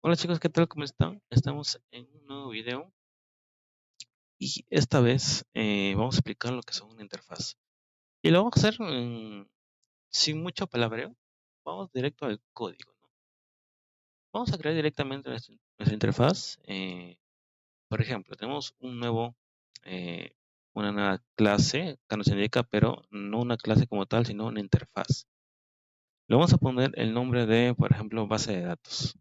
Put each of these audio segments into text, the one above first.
Hola chicos, ¿qué tal? ¿Cómo están? Estamos en un nuevo video y esta vez vamos a explicar lo que son una interfaz. Y lo vamos a hacer sin mucho palabreo. Vamos directo al código, ¿no? Vamos a crear directamente nuestra interfaz. Por ejemplo, tenemos eh, una nueva clase, que nos indica, pero no una clase como tal, sino una interfaz. Le vamos a poner el nombre de, por ejemplo, base de datos.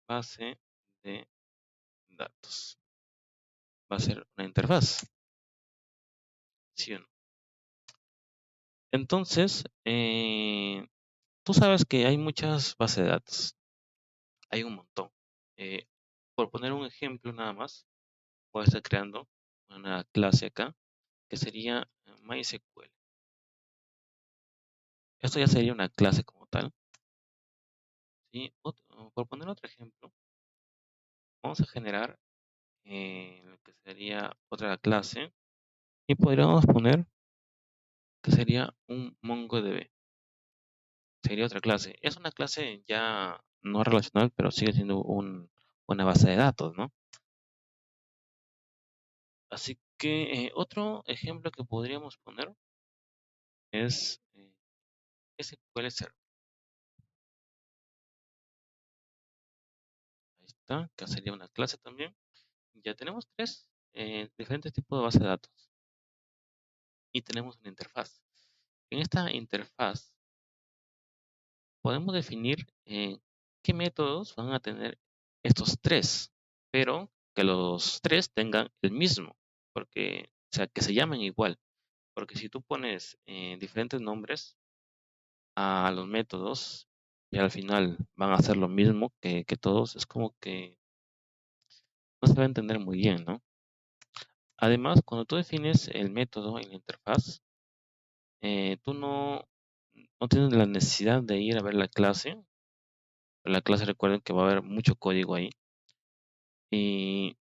Base de datos. Va a ser una interfaz, ¿sí o no? Entonces, tú sabes que hay muchas bases de datos, hay un montón. Eh, por poner un ejemplo nada más, voy a estar creando una clase acá que sería MySQL. Esto ya sería una clase como tal. ¿Sí? Por poner otro ejemplo, vamos a generar lo que sería otra clase y podríamos poner que sería un MongoDB. Sería otra clase. Es una clase ya no relacional, pero sigue siendo una base de datos, ¿no? Así que otro ejemplo que podríamos poner es SQL Server. Ahí está, que sería una clase también. Ya tenemos tres diferentes tipos de base de datos y tenemos una interfaz. En esta interfaz podemos definir qué métodos van a tener estos tres, pero que los tres tengan el mismo, porque, o sea, que se llamen igual. Porque si tú pones diferentes nombres a los métodos y al final van a hacer lo mismo que todos, es como que no se va a entender muy bien, ¿no? Además, cuando tú defines el método en la interfaz, tú no tienes la necesidad de ir a ver la clase. La clase, recuerden que va a haber mucho código ahí y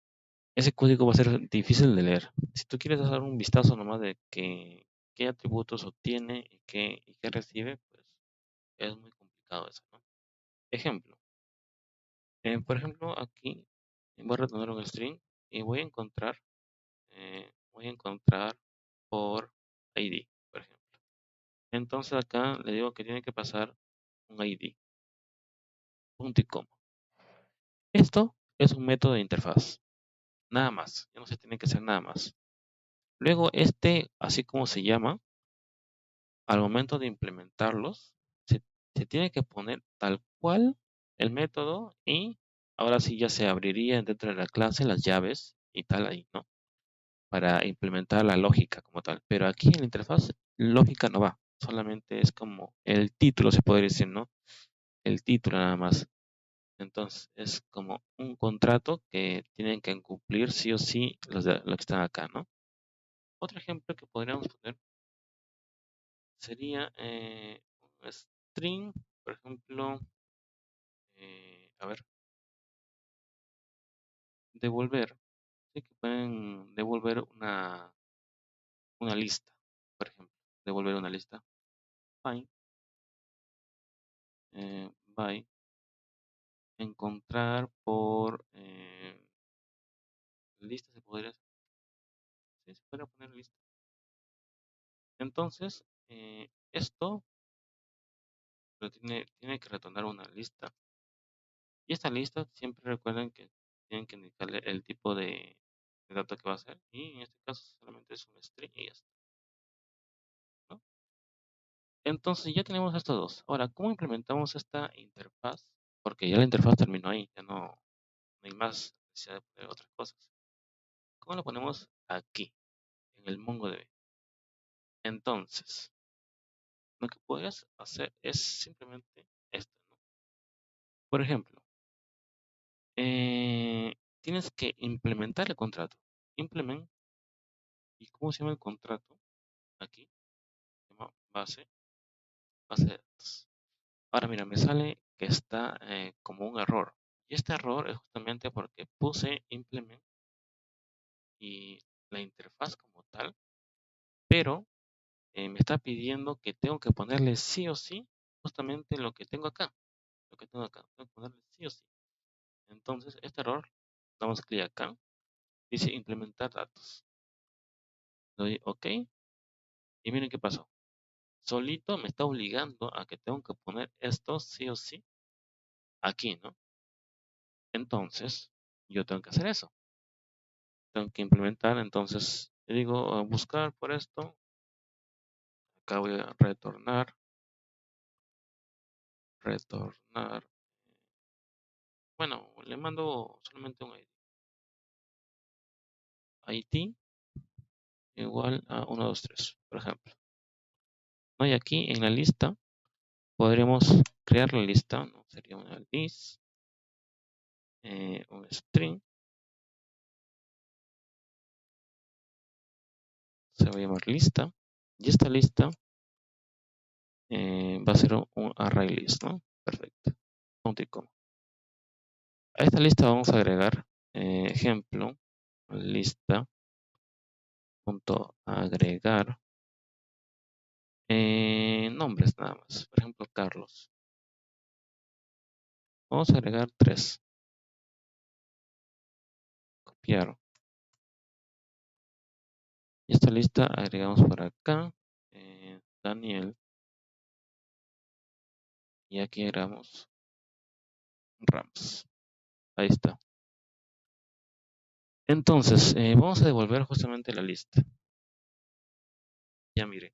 ese código va a ser difícil de leer. Si tú quieres dar un vistazo nomás de qué atributos obtiene y qué recibe, pues es muy complicado eso, ¿no? Ejemplo. Por ejemplo, aquí voy a retornar un string y voy a encontrar por ID, por ejemplo. Entonces acá le digo que tiene que pasar un ID, punto y coma. Esto es un método de interfaz, nada más, ya no se tiene que hacer nada más. Luego así como se llama, al momento de implementarlos, se, se tiene que poner tal cual el método y ahora sí ya se abriría dentro de la clase las llaves y tal ahí, ¿no? Para implementar la lógica como tal. Pero aquí en la interfaz, lógica no va. Solamente es como el título, se podría decir, ¿no? El título nada más. Entonces, es como un contrato que tienen que cumplir sí o sí los que están acá, ¿no? Otro ejemplo que podríamos poner sería un string, por ejemplo, a ver, devolver. Sí que pueden devolver una lista, por ejemplo. Devolver una lista. Find, by encontrar por lista se podría, sí, se podría poner lista. Entonces, esto tiene que retornar una lista. Y esta lista siempre recuerden que tienen que indicarle el tipo de dato que va a ser. Y en este caso solamente es un string y ya está, ¿no? Entonces ya tenemos estos dos. Ahora, ¿cómo implementamos esta interfaz? Porque ya la interfaz terminó ahí, ya no hay más necesidad de poner otras cosas. ¿Cómo lo ponemos aquí, en el MongoDB? Entonces, lo que puedes hacer es simplemente esto, ¿no? Por ejemplo, tienes que implementar el contrato. Implement, ¿y cómo se llama el contrato? Aquí, se llama base de datos. Ahora mira, me sale que está como un error. Y este error es justamente porque puse implement y la interfaz como tal, pero me está pidiendo que tengo que ponerle sí o sí justamente lo que tengo acá. Lo que tengo acá, tengo que ponerle sí o sí. Entonces, este error, damos clic acá, dice implementar datos. Le doy OK y miren qué pasó. Solito me está obligando a que tengo que poner esto sí o sí aquí, ¿no? Entonces, yo tengo que hacer eso. Tengo que implementar, entonces, le digo buscar por esto. Acá voy a retornar. Bueno, le mando solamente un ID igual a 123, por ejemplo. ¿No? Y aquí en la lista podremos crear la lista, ¿no? Sería una list, un string, se va a llamar lista, y esta lista va a ser un array list, ¿no? Perfecto. Punto y coma. A esta lista vamos a agregar ejemplo, lista punto agregar nombres nada más. Por ejemplo, Carlos. Vamos a agregar 3. Copiar. Y esta lista agregamos por acá Daniel. Y aquí agregamos Rams. Ahí está. Entonces, vamos a devolver justamente la lista. Ya miren.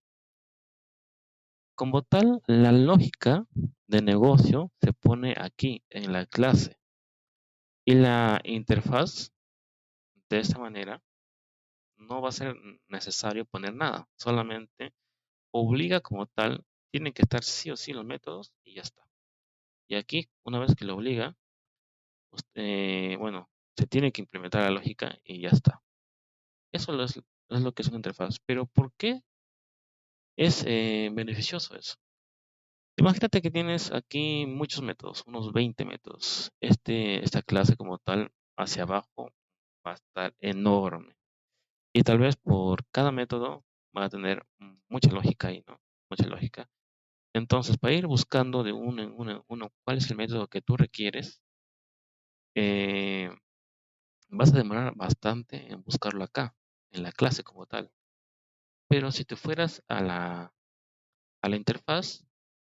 Como tal, la lógica de negocio se pone aquí en la clase. Y la interfaz, de esta manera, no va a ser necesario poner nada. Solamente obliga como tal, tienen que estar sí o sí los métodos y ya está. Y aquí, una vez que lo obliga, bueno, se tiene que implementar la lógica y ya está. Eso es lo que es una interfaz. Pero ¿por qué es beneficioso eso? Imagínate que tienes aquí muchos métodos, unos 20 métodos. Esta clase como tal, hacia abajo, va a estar enorme. Y tal vez por cada método va a tener mucha lógica ahí, ¿no? Mucha lógica. Entonces, para ir buscando de uno en uno, cuál es el método que tú requieres, eh, vas a demorar bastante en buscarlo acá, en la clase como tal. Pero si te fueras a la interfaz,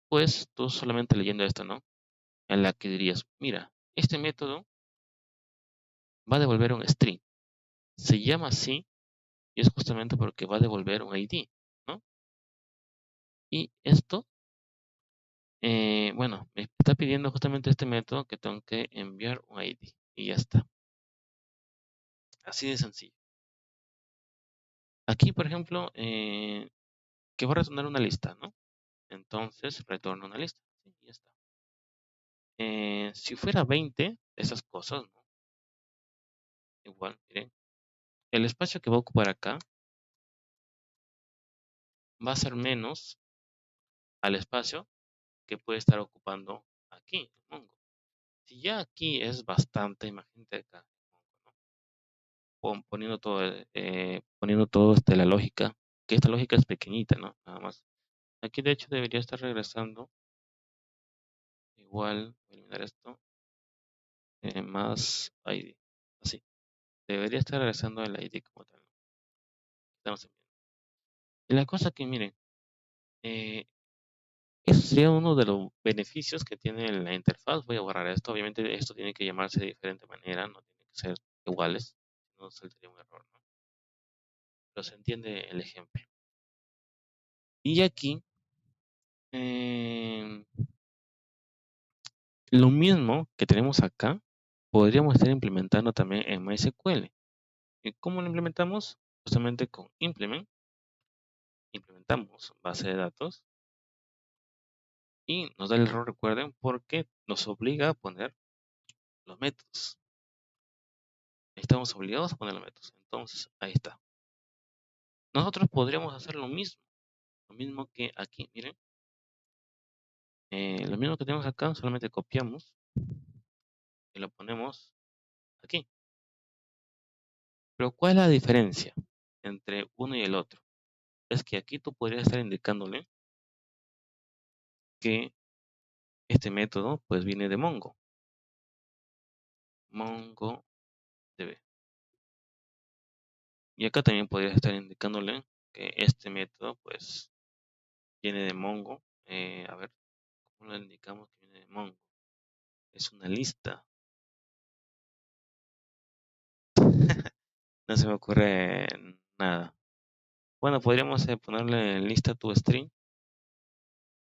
pues tú solamente leyendo esto, ¿no? En la que dirías, mira, este método va a devolver un string. Se llama así y es justamente porque va a devolver un ID, ¿no? Y esto, bueno, me está pidiendo justamente este método que tengo que enviar un ID y ya está. Así de sencillo. Aquí, por ejemplo, que va a retornar una lista, ¿no? Entonces, retorna una lista. Sí, y ya está. Si fuera 20, esas cosas, ¿no? Igual, miren, el espacio que va a ocupar acá va a ser menos al espacio que puede estar ocupando aquí, el Mongo. Si ya aquí es bastante, imagínate acá, ¿no? Poniendo todo la lógica, que esta lógica es pequeñita, ¿no? Nada más. Aquí de hecho debería estar regresando, igual, voy a eliminar esto, más ID, así. Debería estar regresando el ID como tal, ¿no? Estamos enviando. Y la cosa que miren, eh, eso sería uno de los beneficios que tiene la interfaz. Voy a borrar esto. Obviamente esto tiene que llamarse de diferente manera, no tiene que ser iguales, no saldría un error, ¿no? Pero se entiende el ejemplo. Y aquí, em, lo mismo que tenemos acá, podríamos estar implementando también en MySQL. ¿Y cómo lo implementamos? Justamente con implementamos base de datos y nos da el error, recuerden, porque nos obliga a poner los métodos. Estamos obligados a poner los métodos. Entonces, ahí está. Nosotros podríamos hacer lo mismo que aquí, miren. Lo mismo que tenemos acá, solamente copiamos y lo ponemos aquí. Pero ¿cuál es la diferencia entre uno y el otro? Es que aquí tú podrías estar indicándole que este método pues viene de Mongo. MongoDB. Y acá también podría estar indicándole que este método pues viene de Mongo. A ver, ¿cómo le indicamos que viene de Mongo? Es una lista. No se me ocurre nada. Bueno, podríamos ponerle lista to string.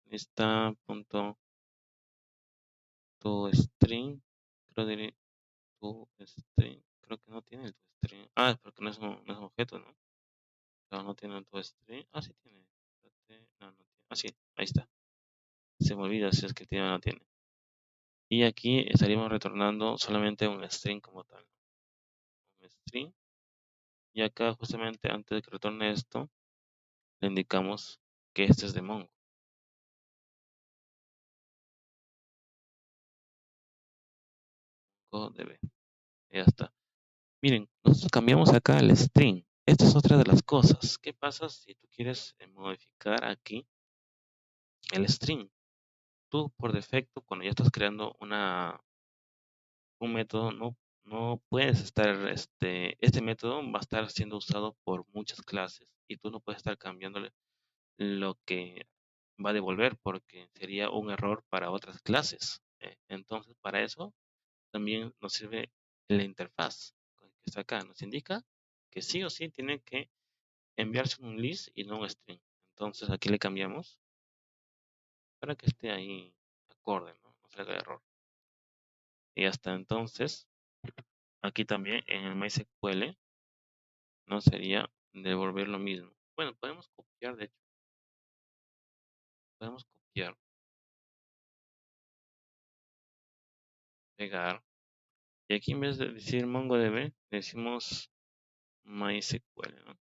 Lista punto to string. Creo, to string. Creo que no tiene el to string. Ah, es porque no es un objeto, ¿no? No, no tiene el to string. Ah, sí tiene. No, no tiene. Ah, sí, ahí está. Se me olvida si es que tiene o no tiene. Y aquí estaríamos retornando solamente un string como tal. Un string. Y acá justamente antes de que retorne esto, le indicamos que este es de MongoDB. Ya está. Miren, nosotros cambiamos acá el string. Esta es otra de las cosas. ¿Qué pasa si tú quieres modificar aquí el string? Tú por defecto, cuando ya estás creando un método, no puedes estar, este método va a estar siendo usado por muchas clases y tú no puedes estar cambiándole lo que va a devolver porque sería un error para otras clases. Entonces, para eso también nos sirve la interfaz que está acá. Nos indica que sí o sí tiene que enviarse un list y no un string. Entonces, aquí le cambiamos para que esté ahí acorde, no salga error. Y hasta entonces, aquí también en el MySQL no sería devolver lo mismo. Bueno, podemos copiar, de hecho, podemos copiar, pegar. Y aquí en vez de decir MongoDB, decimos MySQL, ¿no?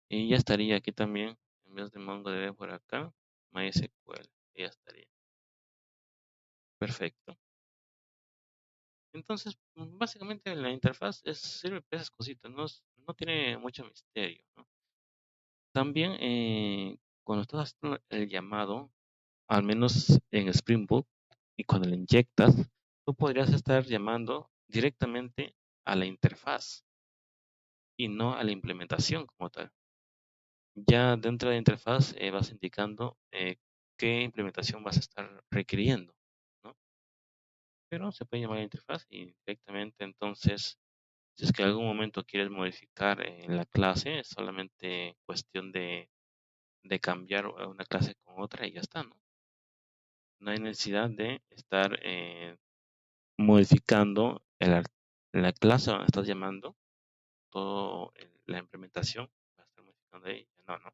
Y ya estaría aquí también, en vez de MongoDB por acá, MySQL. Y ya estaría. Perfecto. Entonces, básicamente la interfaz sirve para esas cositas, no tiene mucho misterio, ¿no? También cuando estás haciendo el llamado, al menos en Spring Boot, y cuando le inyectas, tú podrías estar llamando directamente a la interfaz y no a la implementación como tal. Ya dentro de la interfaz vas indicando qué implementación vas a estar requiriendo, ¿no? Pero se puede llamar a la interfaz y directamente entonces, si es que en algún momento quieres modificar la clase, es solamente cuestión de cambiar una clase con otra y ya está, ¿no? No hay necesidad de estar modificando la clase donde estás llamando, todo la implementación, va a estar modificando ahí. No, no.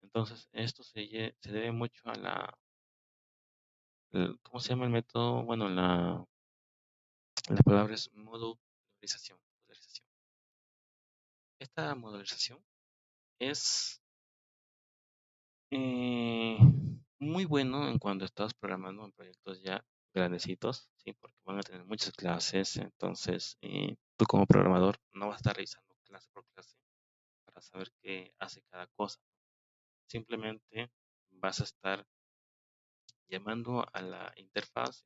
Entonces, esto se debe mucho a ¿cómo se llama el método? Bueno, la palabra es modularización. Modularización. Esta modularización es eh, muy bueno en cuando estás programando en proyectos ya grandecitos, ¿sí? Porque van a tener muchas clases, entonces tú como programador no vas a estar revisando clase por clase para saber qué hace cada cosa. Simplemente vas a estar llamando a la interfaz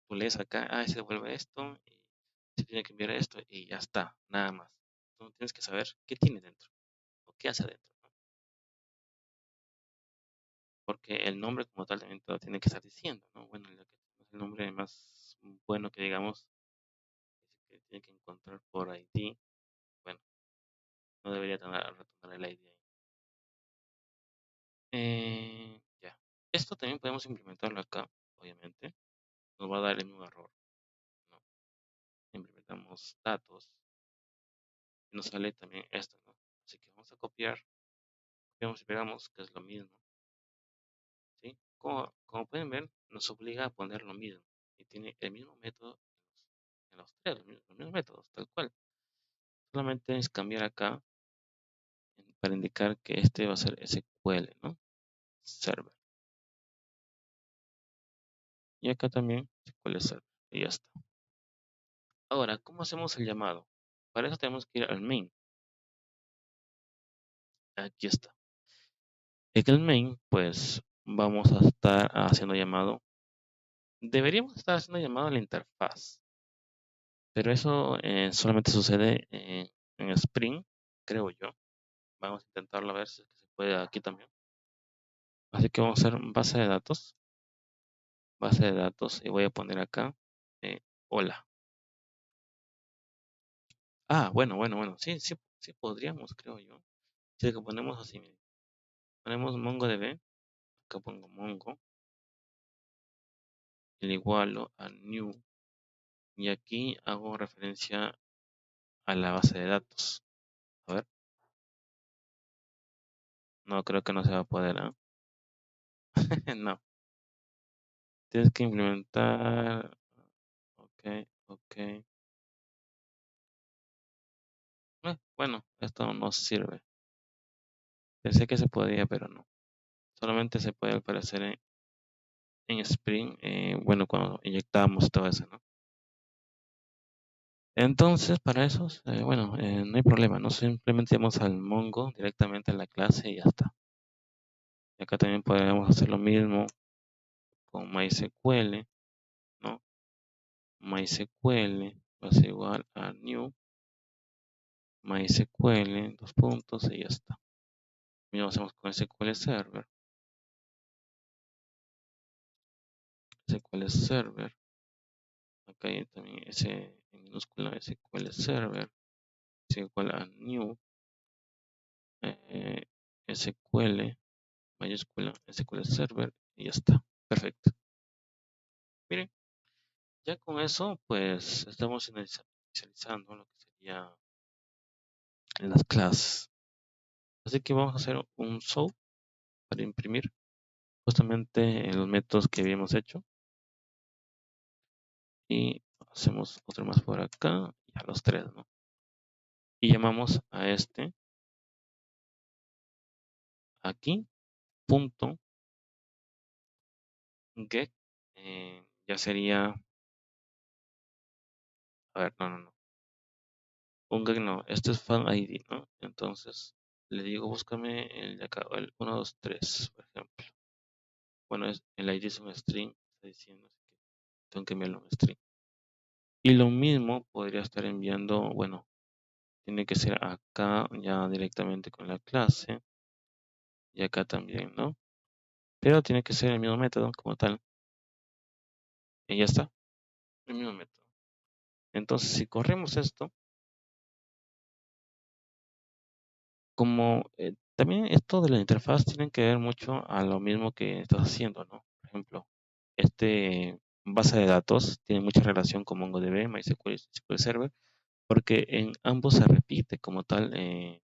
tú lees acá, se devuelve esto, y se tiene que enviar esto, y ya está, nada más. Tú tienes que saber qué tiene dentro, o qué hace adentro, ¿no? Porque el nombre como tal también te lo tiene que estar diciendo, ¿no? Bueno, el nombre más bueno que digamos, que tiene que encontrar por ID, bueno, no debería retornar el ID ahí. Ya. Esto también podemos implementarlo acá, obviamente. Nos va a dar el mismo error, ¿no? Implementamos datos y nos sale también esto, ¿no? Así que vamos a copiamos y pegamos, que es lo mismo, ¿sí? Como pueden ver, nos obliga a poner lo mismo y tiene el mismo método en los tres, los mismos métodos, tal cual. Solamente es cambiar acá para indicar que este va a ser SQL, ¿no? Server. Y acá también SQL Server. Y ya está. Ahora, ¿cómo hacemos el llamado? Para eso tenemos que ir al main. Aquí está. En el main, pues vamos a estar haciendo llamado Deberíamos estar haciendo llamado a la interfaz, pero eso solamente sucede en Spring, creo yo. Vamos a intentarlo a ver si es que se puede aquí también. Así que vamos a hacer base de datos, y voy a poner acá, hola. Ah, bueno, sí, sí, sí podríamos, creo yo. Si es que ponemos así, miren, ponemos MongoDB, acá pongo Mongo, el igualo a new, y aquí hago referencia a la base de datos. A ver, no, creo que no se va a poder, ¿ah? No, tienes que implementar, ok, ok. Bueno, esto no sirve. Pensé que se podía, pero no. Solamente se puede al parecer en Spring, bueno, cuando inyectamos todo eso, ¿no? Entonces, para eso, bueno, no hay problema, ¿no? Simplemente vamos al Mongo directamente a la clase y ya está. Y acá también podemos hacer lo mismo con MySQL, ¿no? MySQL va a ser igual a new, MySQL, dos puntos y ya está. Y lo hacemos con SQL Server, SQL Server, acá hay también ese en minúscula SQL Server, es igual a new, eh, SQL, mayúscula, SQL Server y ya está. Perfecto. Miren, ya con eso, pues estamos inicializando lo que sería las clases. Así que vamos a hacer un show para imprimir justamente los métodos que habíamos hecho. Y hacemos otro más por acá, y a los tres, ¿no? Y llamamos a este aquí, punto get, ya sería, a ver, no. Un get no, este es fan ID, ¿no? Entonces le digo, búscame el de acá, el 1, 2, 3, por ejemplo. Bueno, el ID es un string, está diciendo, así que tengo que enviarlo un string. Y lo mismo podría estar enviando, bueno, tiene que ser acá ya directamente con la clase y acá también, ¿no? Pero tiene que ser el mismo método como tal. Y ya está, el mismo método. Entonces, si corremos esto, como también esto de la interfaz tiene que ver mucho a lo mismo que estás haciendo, ¿no? Por ejemplo, este base de datos tiene mucha relación con MongoDB, MySQL, SQL Server, porque en ambos se repite como tal el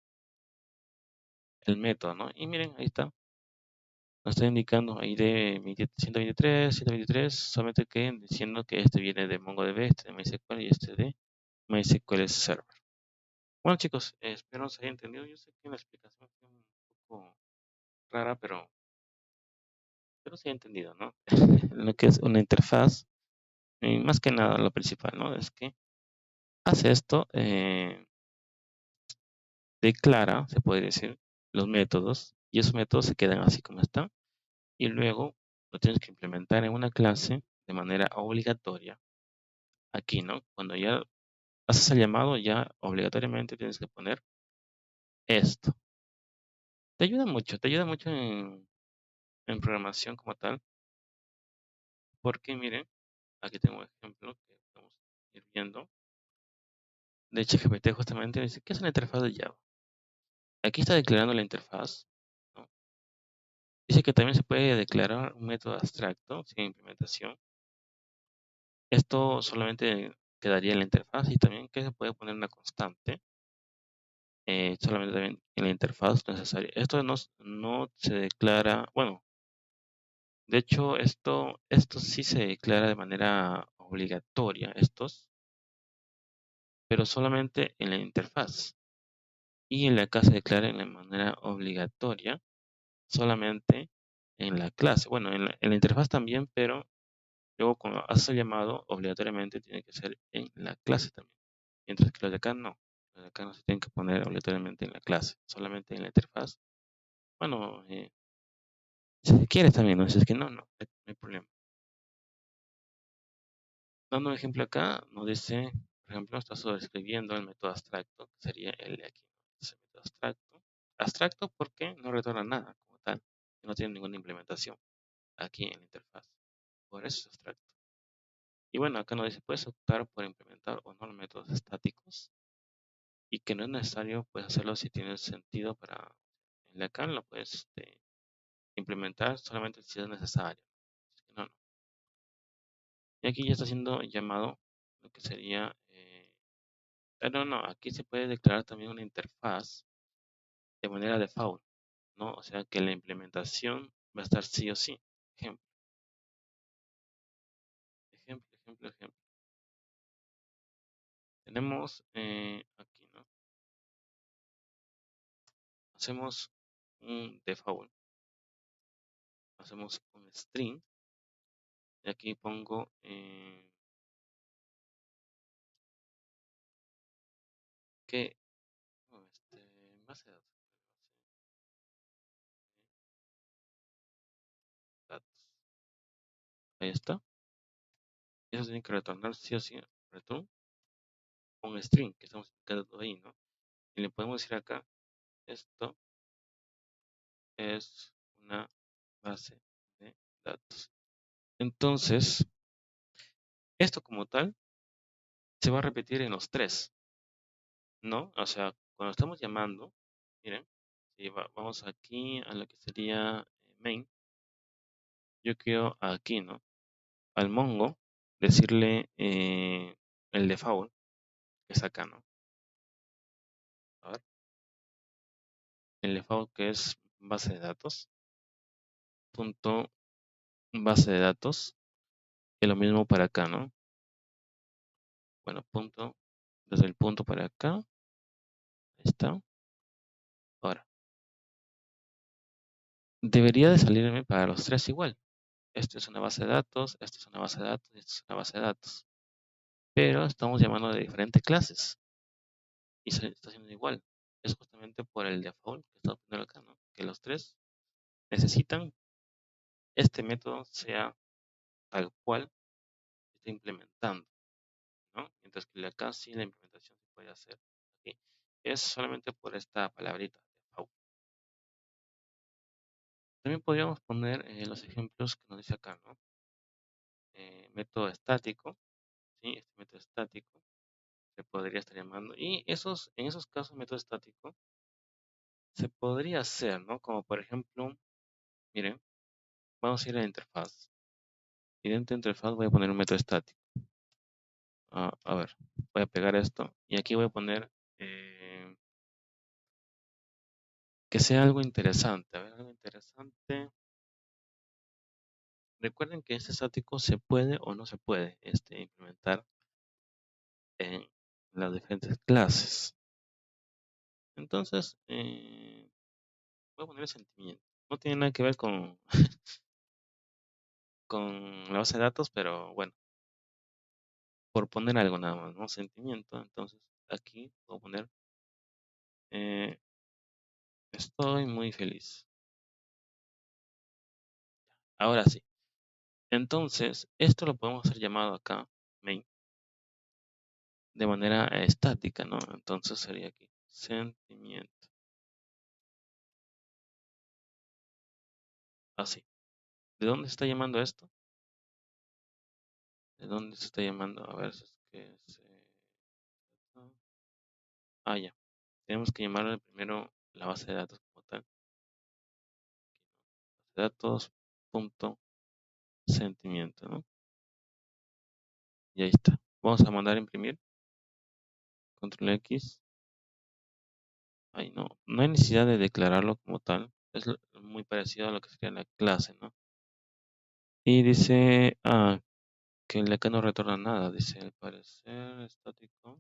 método, ¿no? Y miren, ahí está, nos está indicando ID 123, solamente que diciendo que este viene de MongoDB, este de MySQL y este de MySQL Server. Bueno, chicos, espero se haya entendido. Yo sé que la explicación fue un poco rara, pero se ha entendido, ¿no? Lo que es una interfaz, y más que nada lo principal, ¿no? Es que hace esto, declara, se puede decir, los métodos, y esos métodos se quedan así como están, y luego lo tienes que implementar en una clase de manera obligatoria. Aquí, ¿no? Cuando ya haces el llamado, ya obligatoriamente tienes que poner esto. Te ayuda mucho en programación como tal, porque miren, aquí tengo un ejemplo que vamos a ir viendo. De hecho, GPT justamente dice, ¿qué es una interfaz de Java? Aquí está declarando la interfaz, ¿no? Dice que también se puede declarar un método abstracto sin implementación. Esto solamente quedaría en la interfaz y también que se puede poner una constante, solamente también en la interfaz necesaria. Esto no se declara, bueno, de hecho esto sí se declara de manera obligatoria, pero solamente en la interfaz. Y en la acá se declara de manera obligatoria solamente en la clase. Bueno, en la interfaz también, pero luego cuando haces el llamado, obligatoriamente tiene que ser en la clase también. Mientras que los de acá no. Los de acá no se tienen que poner obligatoriamente en la clase, solamente en la interfaz. Bueno, si quieres también, ¿no? Si es que no hay problema. Dando un ejemplo acá, nos dice, por ejemplo, está sobreescribiendo el método abstracto, que sería el de aquí, ¿no? Es el método abstracto. Abstracto porque no retorna nada como tal, y no tiene ninguna implementación aquí en la interfaz. Por eso es abstracto. Y bueno, acá nos dice, puedes optar por implementar o no los métodos estáticos y que no es necesario pues hacerlo si tiene sentido para el de acá lo puedes implementar solamente si es necesario. Si no, no. Y aquí ya está siendo llamado lo que sería no, no, aquí se puede declarar también una interfaz de manera default, ¿no? O sea que la implementación va a estar sí o sí. Ejemplo, ejemplo. Tenemos aquí, ¿no? Hacemos un default, hacemos un string y aquí pongo que no, base de datos. Ahí está. Eso tiene que retornar sí o sí. Return un string que estamos indicando ahí, ¿no? Y le podemos decir acá, esto es una base de datos. Entonces, esto como tal se va a repetir en los tres, ¿no? O sea, cuando estamos llamando, miren, si vamos aquí a lo que sería main, yo quiero aquí, ¿no? Al Mongo decirle el default, que es acá, ¿no? A ver, el default que es base de datos, punto base de datos, y lo mismo para acá, ¿no? Bueno, punto, desde el punto para acá, ahí está. Ahora, debería de salirme para los tres igual. Esto es una base de datos, esto es una base de datos y esto es una base de datos. Pero estamos llamando de diferentes clases y se está haciendo igual. Es justamente por el default que estamos poniendo acá, ¿no? Que los tres necesitan este método sea tal cual se está implementando, ¿no? Mientras que acá sí la implementación se puede hacer aquí. Es solamente por esta palabrita, default. También podríamos poner los ejemplos que nos dice acá, ¿no? Método estático, ¿sí? Este método estático se podría estar llamando. Y en esos casos, método estático se podría hacer, ¿no? Como por ejemplo, miren, vamos a ir a la interfaz. Y dentro de interfaz voy a poner un método estático. A ver, voy a pegar esto. Y aquí voy a poner que sea algo interesante. A ver, algo interesante. Recuerden que este estático se puede o no se puede implementar en las diferentes clases. Entonces, voy a poner el sentimiento. No tiene nada que ver con la base de datos, pero bueno, por poner algo nada más, ¿no? Sentimiento. Entonces, aquí voy a poner, eh, estoy muy feliz. Ahora sí. Entonces, esto lo podemos hacer llamado acá, main, de manera estática, ¿no? Entonces sería aquí, sentimiento. Así. ¿De dónde se está llamando esto? ¿De dónde se está llamando? A ver, si es que ya. Tenemos que llamarle primero la base de datos como tal. Datos, punto, sentimiento, ¿no? Y ahí está. Vamos a mandar a imprimir. Control X. Ahí no. No hay necesidad de declararlo como tal. Es muy parecido a lo que sería la clase, ¿no? Y dice, que el de acá no retorna nada. Dice, al parecer estático.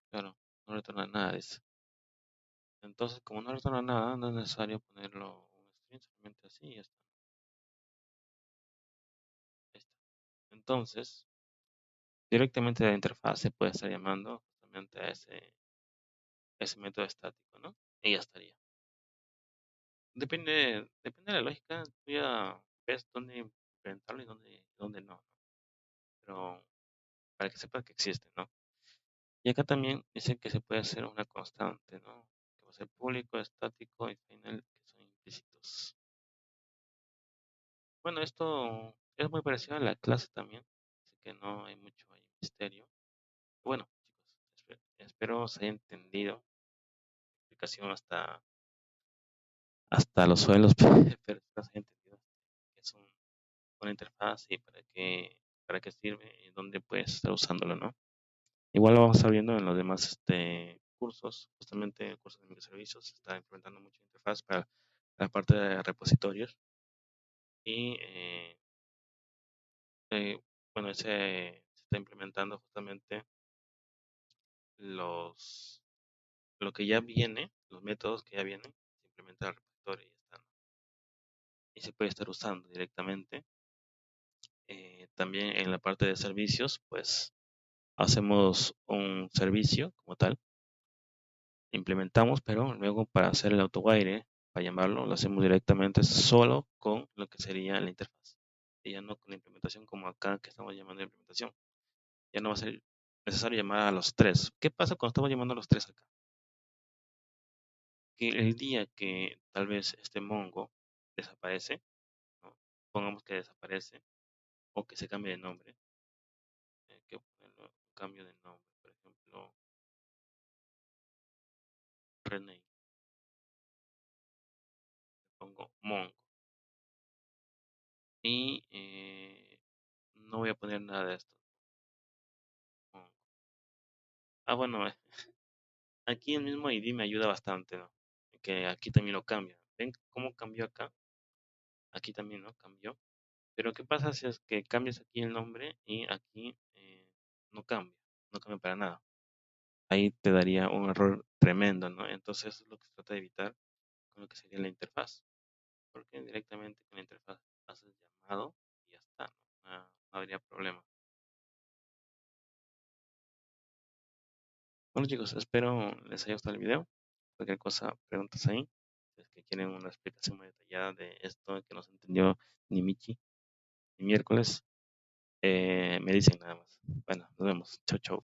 Claro, no retorna nada, dice. Entonces, como no retorna nada, no es necesario ponerlo un string, solamente así y ya está. Ahí está. Entonces, directamente de la interfaz se puede estar llamando justamente a ese método estático, ¿no? Y ya estaría. Depende de la lógica, tú ya ves dónde implementarlo y dónde no, ¿no? Pero para que sepas que existe, ¿no? Y acá también dice que se puede hacer una constante, ¿no? Que va a ser público, estático y final, que son implícitos. Bueno, esto es muy parecido a la clase también, así que no hay mucho ahí misterio. Bueno, chicos, espero se haya entendido la explicación hasta los suelos, pero espero se haya entendido que es una interfaz y para qué sirve y dónde puedes estar usándolo, ¿no? Igual lo vamos a estar viendo en los demás cursos, justamente el curso de microservicios se está implementando mucha interfaz para la parte de repositorios y eh, bueno, se está implementando justamente los, lo que ya viene, los métodos que ya vienen, se implementa el repositorio y ya está, ¿no? Y se puede estar usando directamente. También en la parte de servicios, pues hacemos un servicio como tal, implementamos, pero luego para hacer el autoguide, para llamarlo, lo hacemos directamente solo con lo que sería la interfaz. Y ya no con la implementación como acá que estamos llamando implementación. Ya no va a ser necesario llamar a los tres. ¿Qué pasa cuando estamos llamando a los tres acá? Que el día que tal vez este Mongo desaparece, ¿no? Pongamos que desaparece o que se cambie de nombre, que ponerlo un cambio de nombre, por ejemplo, René, pongo Mongo y no voy a poner nada de esto. Mongo. Ah, bueno, aquí el mismo ID me ayuda bastante, ¿no? Que aquí también lo cambia. ¿Ven cómo cambió acá? Aquí también, ¿no? Cambió. Pero ¿qué pasa si es que cambias aquí el nombre y aquí no cambia? No cambia para nada. Ahí te daría un error tremendo, ¿no? Entonces eso es lo que se trata de evitar con lo que sería la interfaz. Porque directamente con la interfaz haces llamado y ya está, ¿no? No habría problema. Bueno chicos, espero les haya gustado el video. Cualquier cosa, preguntas ahí. Si es que quieren una explicación muy detallada de esto que no se entendió ni Michi ni miércoles, me dicen nada más. Bueno, nos vemos. Chau, chau.